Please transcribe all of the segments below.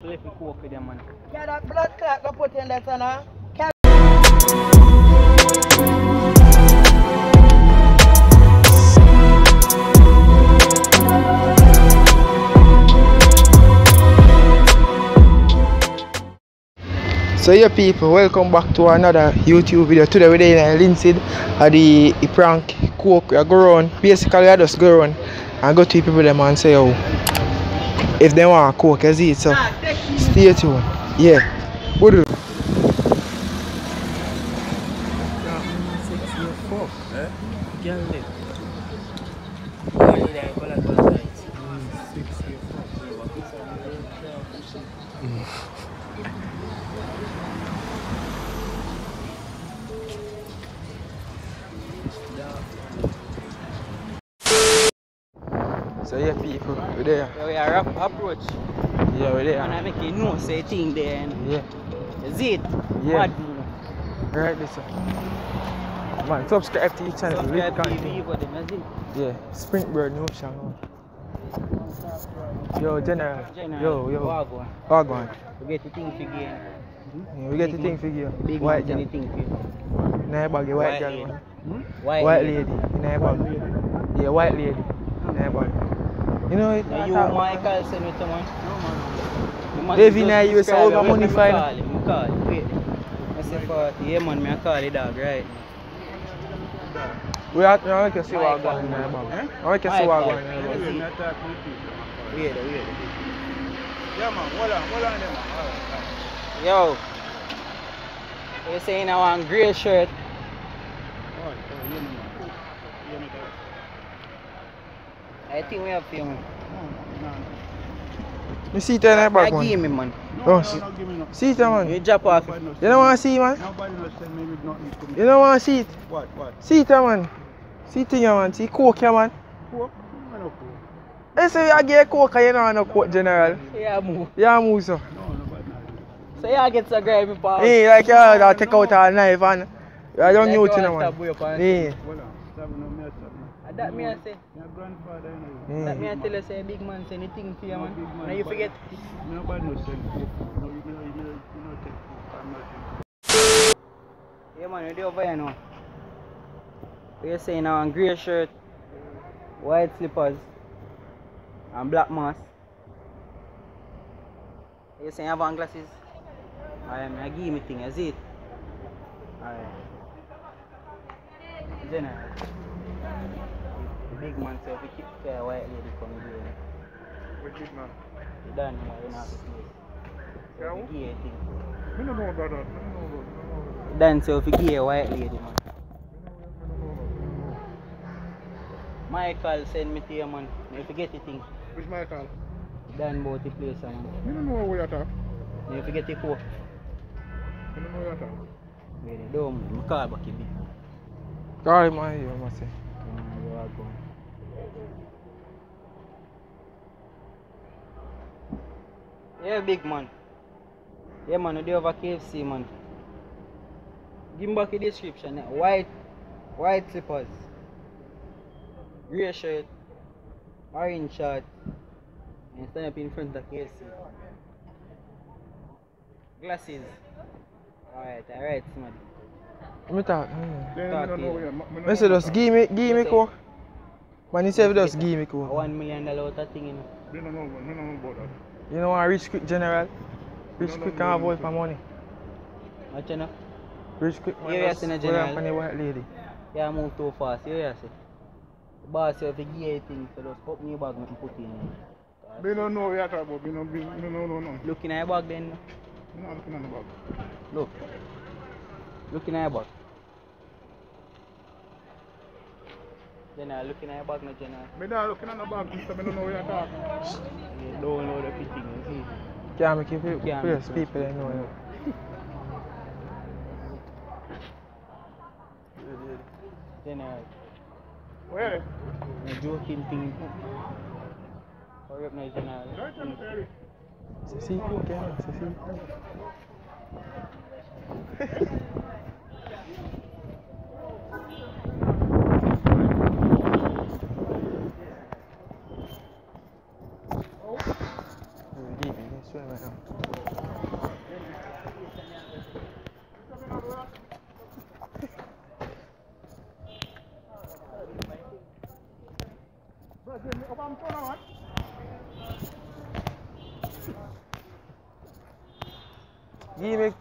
If we cook with them, man. Yeah, that blood clot go put in there, son. So yeah people, welcome back to another YouTube video. Today we're in Linstead at the prank cook. I go around, basically I just go around and go to people them and say oh, if they want to cook, as it so stay tuned. Yeah. Good. So yeah people, we're there. So we are approach. Yeah, we're there. And I make you know say thing there. And yeah. Is it? Yeah. Mad. Right this one. Man, subscribe to each channel. Subscribe to TV for them, is it? Yeah, Springbird new channel. Yo, General. Yo. Wagwan. We get the thing figure. Yeah, we get the thing figure. Big white man, thing figure. Nah, bag, white girl. White lady. Nah, bag. Yeah, white lady. Nah, bag. You know it? You Michael send it to man? No man. Davey now you say all my money fine. I call. Wait. I say for yeah man, I call the dog, right? We have to see what going in there, man. I can see what going in there. Wait. Yeah, man, hold on there, man. Yo. You saying I want grey shirt? I think we have film. You see it in there, back one? Give me, man. Oh, see it, man. You drop off. You don't want to see, man? You don't want to see it? What? See it, man. See it, man. See coke, man. Coke? Hey, so you get coke and you don't want no coke, General? Yeah, move. Yeah, move, so. So you get some grimy power? Yeah, like you take out a knife and I don't know it, man. Yeah. That me I say. Your grandfather, That me I tell you say big man say anything for you, man. Now you forget. Nobody knows send coke. You take coke. Yeah man, you do over here now. You're saying now on grey shirt, white slippers, and black mask. You're saying you have on glasses. I give me thing, is it? Alright. Jenna. The big man say if you keep the white lady come here. Which big man? You done here, you know the place. So if you give a thing. I don't know about that. Dan say if you give a white lady, man. Michael send me to you, man. If you get the thing. Which Michael? Dan bought the place, man. I don't know where you're at. If you get the coke. I don't know where you're at. Wait, don't call back a bit. Call him, man, you must say. Yeah, big man. Yeah, man, you do have a KFC, man. Give me back the description. White slippers, grey shirt, orange shirt, and stand up in front of KFC. Glasses. Alright, somebody. Let me talk. I say just give me coke. Man, he said just give me coke. $1 million out of thing, you know. I don't know about that. You know what rich quick, General? Rich quick can't avoid for money. What you know? Rich quick man, Yes, in a general. the white lady. Yeah, move too fast, you hear say. The boss say if you give a thing, so just open your bag and put it in. I don't know what you're talking about. No. Looking at your bag then. I'm not looking at the bag. Look. Looking at your bag. Jenna, looking at your bag now, Jenna. I'm not looking at the bag, so I don't know what you're talking about. You don't know the fitting, you see. Can't make it people that know. Jenna. Where? A joking thing. Hurry up now, Jenna. See coke, yeah, see.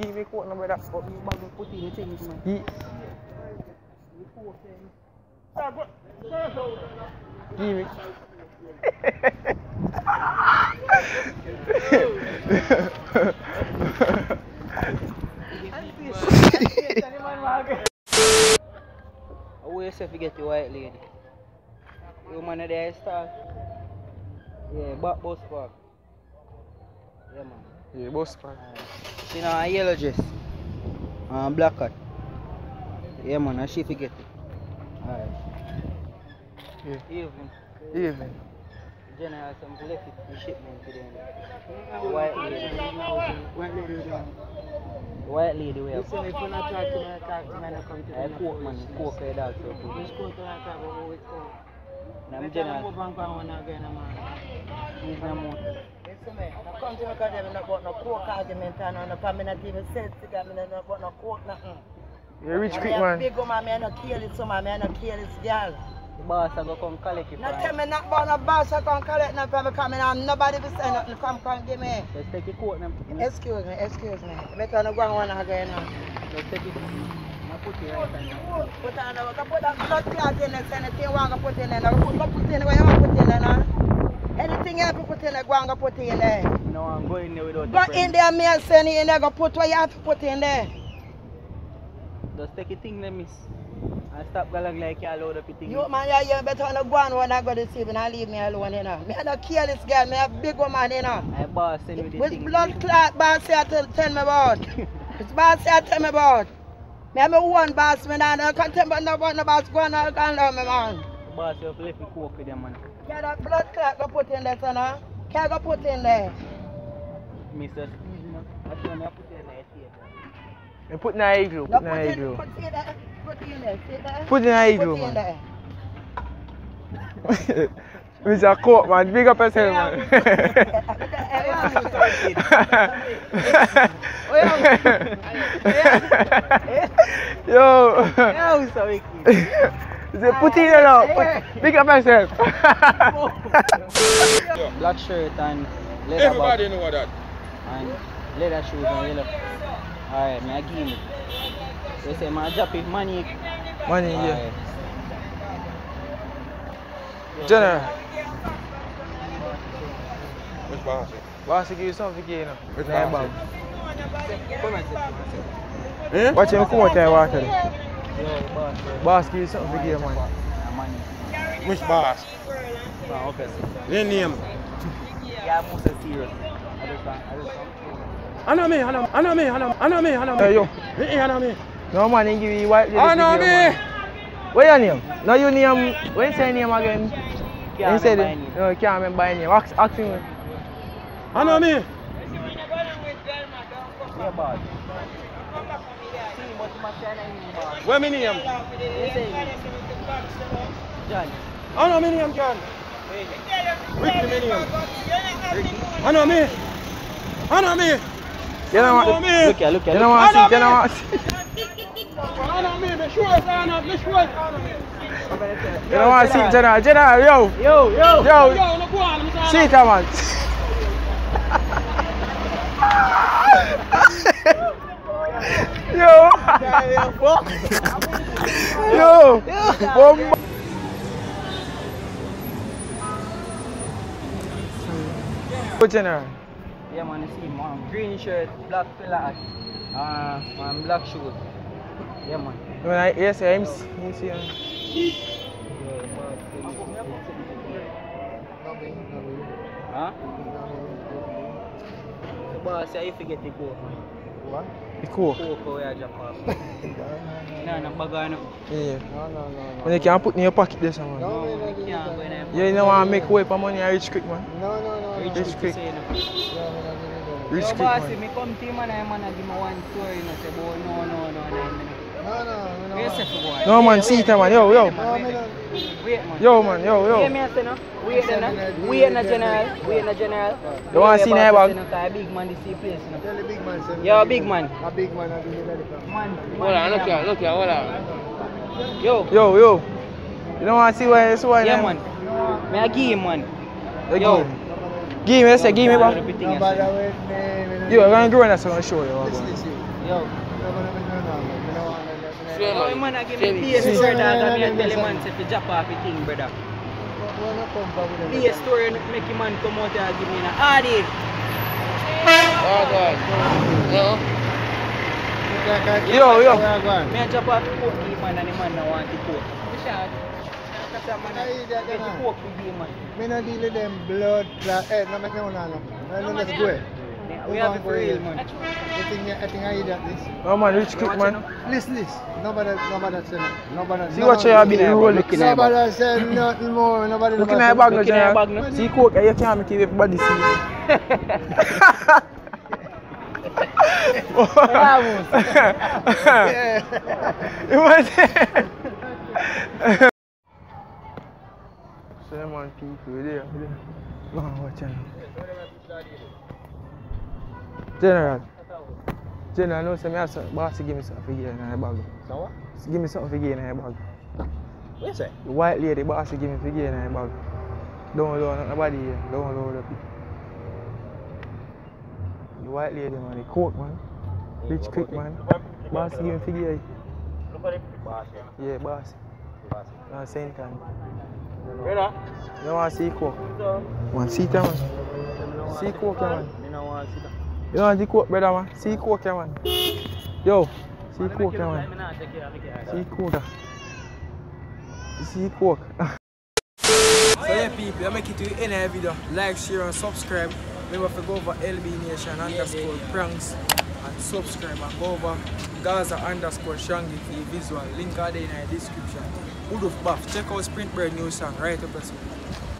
Give me quote number that. Put in the thing, man. Give me. How you say if you get the white lady? You man there start? Yeah, back bus park. Yeah man. Yeah, bus park. She know a yellow dress. And black hat. Yeah man, and she forget it. Alright. Yeah. Evening. General some left it for shipment today. White lady. White lady we have. Listen, if you not talk to me, I don't come to I cook man, cook her dog so good. Which court do I talk about? What it's called? I'm general. Move on, go on again, man. He's no more. Listen, man. I come to me because I'm not about no coke argument and no family not even sense to get me not about no coke nothing. You rich quick, I'm man. big woman, I don't kill it, so man, I don't kill this girl. The boss I go come collect it. Not tell me not about no boss, I come collect nothing from me coming on. Nobody will say nothing, come give me. Let's take a coat now. Excuse me. Better not go on again now. Let's take it. I put it right now. Put on the put that blood clot in there, anything you want to put in there. Go put in where you want to put in there now. Anything you have to put in there, go and go put in there. No, I'm going there without Go in there, me and send it in there, go put what you have to put in there. Just take a thing there, miss. And stop going like you're load up a thing. You man, you better not go on when I go this evening and leave me alone, you know. Me I don't kill this girl, me a big woman, you know. My boss send me the With thing. blood clot, boss say tell me about. It's boss say tell me about. Me have my one boss, me now don't contempt no boss go on and love me, man. The boss you have to let me cook with them, man. Can that blood clot go put in there, son, huh? Can go put in there? Mr. I tell me I put it in there. You put in the igloo. No, Put in the igloo. put in there. Put in there. See there? Put in the igloo, Put in man. there. Mr. Court, man. Big up yourself, man. Yo. Yo, so wicked. Say, put in there now. Big up yourself. Black shirt and leather Everybody bag know that. and leather shoes and yellow. Alright, me I give me. They say my drop it money. Money, yeah. Alright. General. Which boss? Boss, give you something again, you know. Which Nine boss? bag. Come and sit. Watch him come out there water. Yo, boss. Boss, give you something again, man. Money. Which boss? Ah, okay. Their name. Yeah, I'm also serious. I know me. Hey, yo. I know me. No, man, he give you white lady I know video, me. man. What your name? No, your name. What you say your name again? Can't You said remember it. any. No, you can't remember your name. Ask him. I know me. Yeah, boss. See, but you must say your name, boss. Where me name? You say it. John. I know me name, John. Ricky me name. I know me. You know what? Look here, look here. You know what? You know what? I know me. Me sure I know me. You know what? See, General, yo. Yo. Yo, no go on. See it, man. Yo. Yo. Bomba. General. Yeah, man, you see, man. Green shirt, black fella hat, man, black shoes. Yeah, man. When I yes, I'm see him. Huh? The boss say you forget the coke, man. What? The coke. Coke where I drop off. No, bag on. Yeah. When you can't put in your pocket this man. No, you can't go in there. You don't want to make way for money and rich quick, man. Rich quick. Rich Yo, quick, boss, man. me come to him and I give me one story, you know, say, boy, no. No man, see it man, yo. Wait, man. Yo man, yo. Yeah, me I say no. Wait then, no. Wait in the general. You want to see that bag? A big man, this see place, no. Tell the big man, send Yo, big man. a big man, I'll be here. Man. Hold on, look here, hold on. Yo. Yo. You don't want to see what it's one? Yeah, man. Me I give him, man. Yo. Give me, say, give me, bro. Nobody with me. Yo, I'm going to go in that's going to show you. Listen. Yo. Swear, Yo, man, I give me PS store dog, and me I tell him man say to drop off the thing, brother. PS store make him man come out here and give me a hardy. Oh God. Yo. Me I drop off the coke key, man, and the man don't want the coke. Because the man get the coke for you, man. Me not deal with them blood clot. No, make no. Let's go. We have it for real, man. I think I eat that this. Oh man, rich quick man. Listen. Nobody said nothing. See what you have been rolling. Nobody said nothing more. Nobody Look in my bag now, General. See coke, you can't make everybody see it. You want so man, people there. Go on, watch out. General, no, say me have something. Boss, give me something for get in my bag. So what? Give me something for get in my bag. What you say? The white lady, boss, give me for get in my bag. Don't load nobody here. Don't load up. The white lady, man, the coke, man. Rich quick, man. Boss, give me for get. Boss. Yeah, boss. No, same time. Brother. You want to see coke? Want to see that, man? See coke, man. You don't want the coke, brother, man? See coke, man. Yo, see coke, man. See coke. See coke. So yeah, people, I make it to the end of the video. Like, share, and subscribe. Remember to go over LB_pranks and subscribe, and go over Gaza_Shangi for the visual. Link are there in the description. Check out Sprint Bird new song right up there.